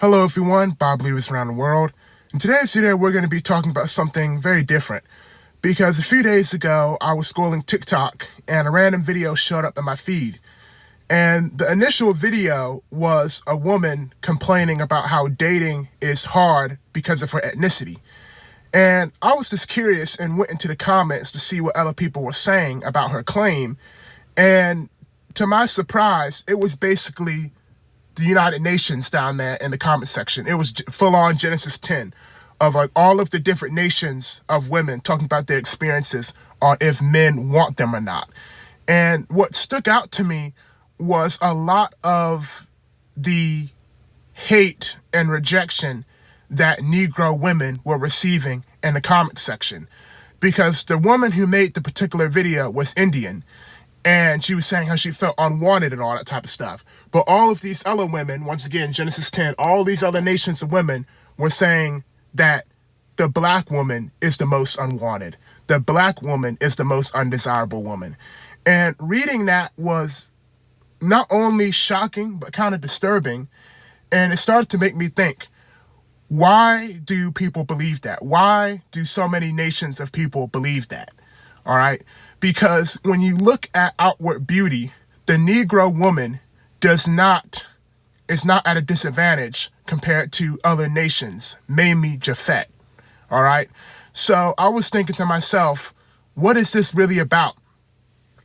Hello everyone, Bob Believers around the world. In today's video, we're going to be talking about something very different. Because a few days ago, I was scrolling TikTok and a random video showed up in my feed. And the initial video was a woman complaining about how dating is hard because of her ethnicity. And I was just curious and went into the comments to see what other people were saying about her claim. And to my surprise, it was basically the United Nations down there in the comment section. It was full on Genesis 10 of like all of the different nations of women talking about their experiences on if men want them or not. And what stuck out to me was a lot of the hate and rejection that Negro women were receiving in the comment section, because the woman who made the particular video was Indian. And she was saying how she felt unwanted and all that type of stuff. But all of these other women, once again, Genesis 10, all these other nations of women were saying that the black woman is the most unwanted. The black woman is the most undesirable woman. And reading that was not only shocking, but kind of disturbing. And it started to make me think, why do people believe that? Why do so many nations of people believe that? All right. Because when you look at outward beauty, the Negro woman is not at a disadvantage compared to other nations, mainly Japhet. All right. So I was thinking to myself, what is this really about?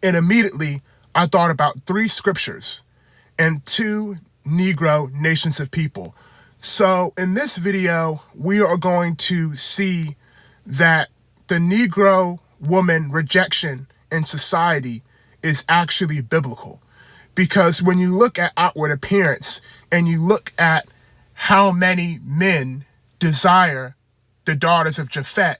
And immediately I thought about 3 scriptures and 2 Negro nations of people. So in this video, we are going to see that the Negro woman rejection in society is actually biblical. Because when you look at outward appearance and you look at how many men desire the daughters of Japhet,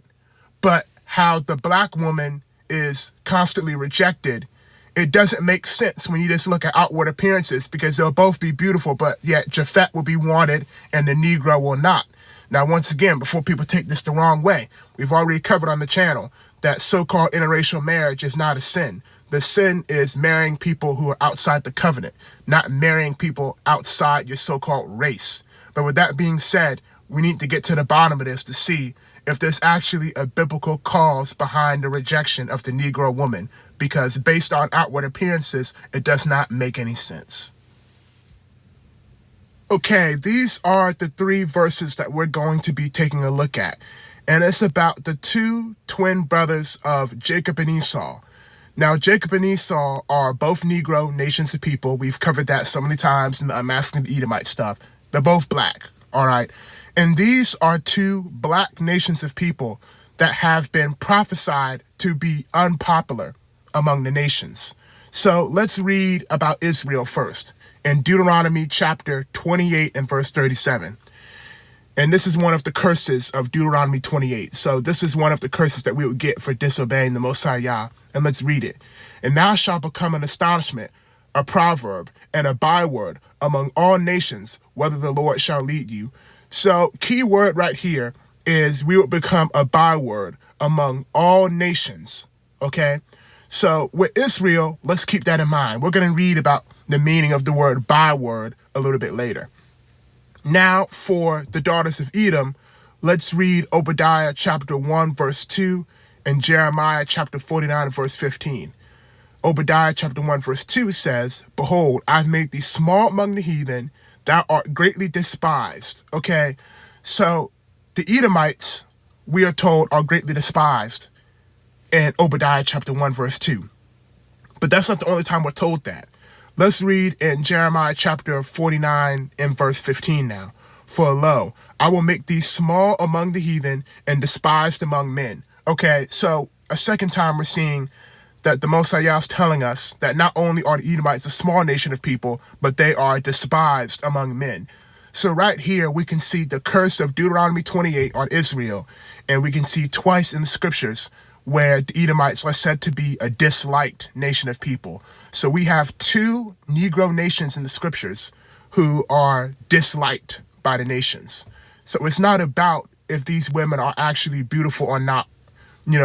but how the black woman is constantly rejected, it doesn't make sense when you just look at outward appearances, because they'll both be beautiful, but yet Japhet will be wanted and the Negro will not. Now, once again, before people take this the wrong way, we've already covered on the channel that so-called interracial marriage is not a sin. The sin is marrying people who are outside the covenant, not marrying people outside your so-called race. But with that being said, we need to get to the bottom of this to see if there's actually a biblical cause behind the rejection of the Negro woman, because based on outward appearances, it does not make any sense. Okay, these are the 3 verses that we're going to be taking a look at. And it's about the 2 twin brothers of Jacob and Esau. Now, Jacob and Esau are both Negro nations of people. We've covered that so many times in the Unmasculine Edomite stuff. They're both black, all right? And these are 2 black nations of people that have been prophesied to be unpopular among the nations. So let's read about Israel first in Deuteronomy chapter 28 and verse 37. And this is one of the curses of Deuteronomy 28. So this is one of the curses that we would get for disobeying the Most High Yah. And let's read it. And thou shalt become an astonishment, a proverb, and a byword among all nations, whether the Lord shall lead you. So key word right here is we will become a byword among all nations. Okay. So with Israel, let's keep that in mind. We're going to read about the meaning of the word byword a little bit later. Now for the daughters of Edom, let's read Obadiah chapter 1 verse 2 and Jeremiah chapter 49 verse 15. Obadiah chapter 1 verse 2 says, "Behold, I've made thee small among the heathen, thou art greatly despised." Okay, so the Edomites, we are told, are greatly despised in Obadiah chapter 1 verse 2. But that's not the only time we're told that. Let's read in Jeremiah chapter 49 and verse 15 now. "For lo, I will make thee small among the heathen and despised among men." Okay, so a second time we're seeing that the Most High Yah is telling us that not only are the Edomites a small nation of people, but they are despised among men. So right here, we can see the curse of Deuteronomy 28 on Israel, and we can see twice in the scriptures where the Edomites are said to be a disliked nation of people. So we have 2 Negro nations in the scriptures who are disliked by the nations. So it's not about if these women are actually beautiful or not,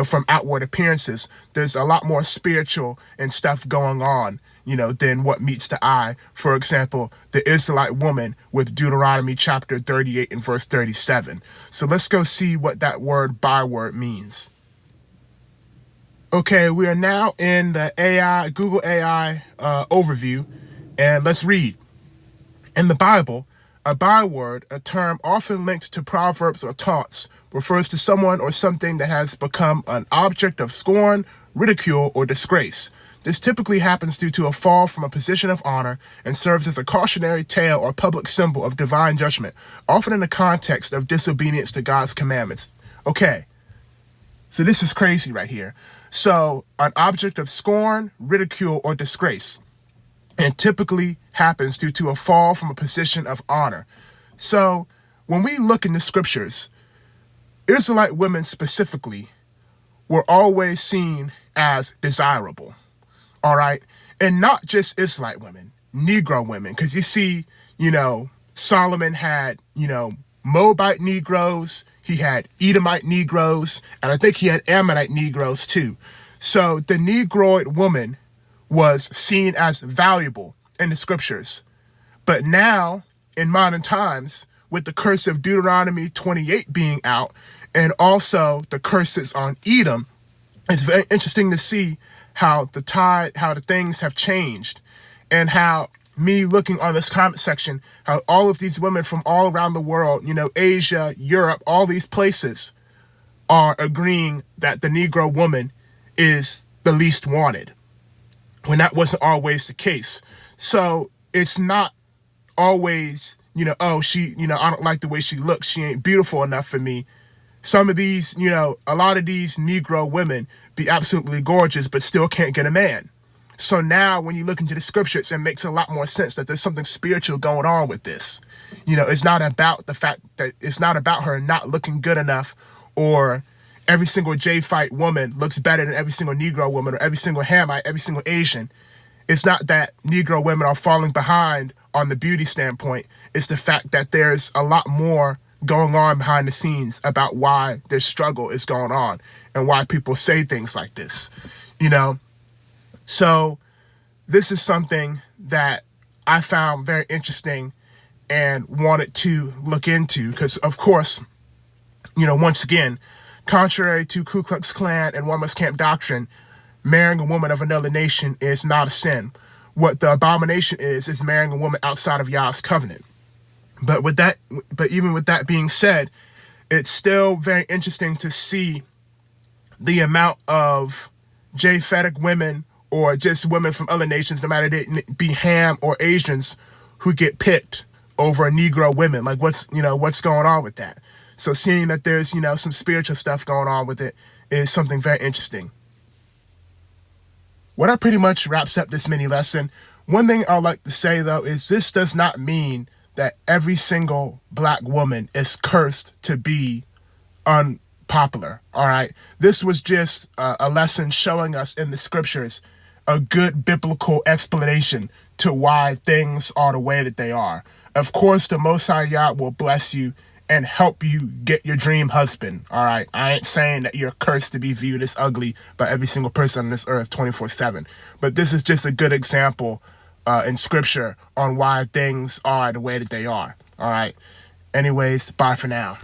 from outward appearances. There's a lot more spiritual and stuff going on than what meets the eye. For example, the Israelite woman with Deuteronomy chapter 38 and verse 37. So let's go see what that word byword means. Okay, we are now in the Google AI overview, and let's read. In the Bible, a byword, a term often linked to proverbs or taunts, refers to someone or something that has become an object of scorn, ridicule, or disgrace. This typically happens due to a fall from a position of honor and serves as a cautionary tale or public symbol of divine judgment, often in the context of disobedience to God's commandments. Okay, so this is crazy right here. So, an object of scorn, ridicule, or disgrace, and typically happens due to a fall from a position of honor. So, when we look in the scriptures, Israelite women specifically were always seen as desirable, all right? And not just Israelite women, Negro women, because you see, Solomon had, Moabite Negroes, he had Edomite Negroes, and I think he had Ammonite Negroes too. So the Negroid woman was seen as valuable in the scriptures. But now, in modern times, with the curse of Deuteronomy 28 being out, and also the curses on Edom, it's very interesting to see how the things have changed, and how me looking on this comment section, how all of these women from all around the world, Asia, Europe, all these places are agreeing that the Negro woman is the least wanted, when that wasn't always the case. So it's not always, she, I don't like the way she looks. She ain't beautiful enough for me. Some of these, a lot of these Negro women be absolutely gorgeous, but still can't get a man. So now when you look into the scriptures, it makes a lot more sense that there's something spiritual going on with this. It's not about the fact that it's not about her not looking good enough, or every single J-fight woman looks better than every single Negro woman, or every single Hamite, every single Asian. It's not that Negro women are falling behind on the beauty standpoint. It's the fact that there's a lot more going on behind the scenes about why this struggle is going on and why people say things like this, So this is something that I found very interesting and wanted to look into because, of course, once again, contrary to Ku Klux Klan and One Must Camp doctrine, marrying a woman of another nation is not a sin. What the abomination is marrying a woman outside of Yah's covenant. But even with that being said, it's still very interesting to see the amount of Japhetic women, or just women from other nations, no matter they be Ham or Asians, who get picked over Negro women. Like what's going on with that? So seeing that there's, some spiritual stuff going on with it is something very interesting. What pretty much wraps up this mini lesson. One thing I'd like to say though is this does not mean that every single black woman is cursed to be unpopular, all right? This was just a lesson showing us in the scriptures a good biblical explanation to why things are the way that they are. Of course, the Most High Yah will bless you and help you get your dream husband, all right? I ain't saying that you're cursed to be viewed as ugly by every single person on this earth 24/7, but this is just a good example in scripture on why things are the way that they are, all right? Anyways, bye for now.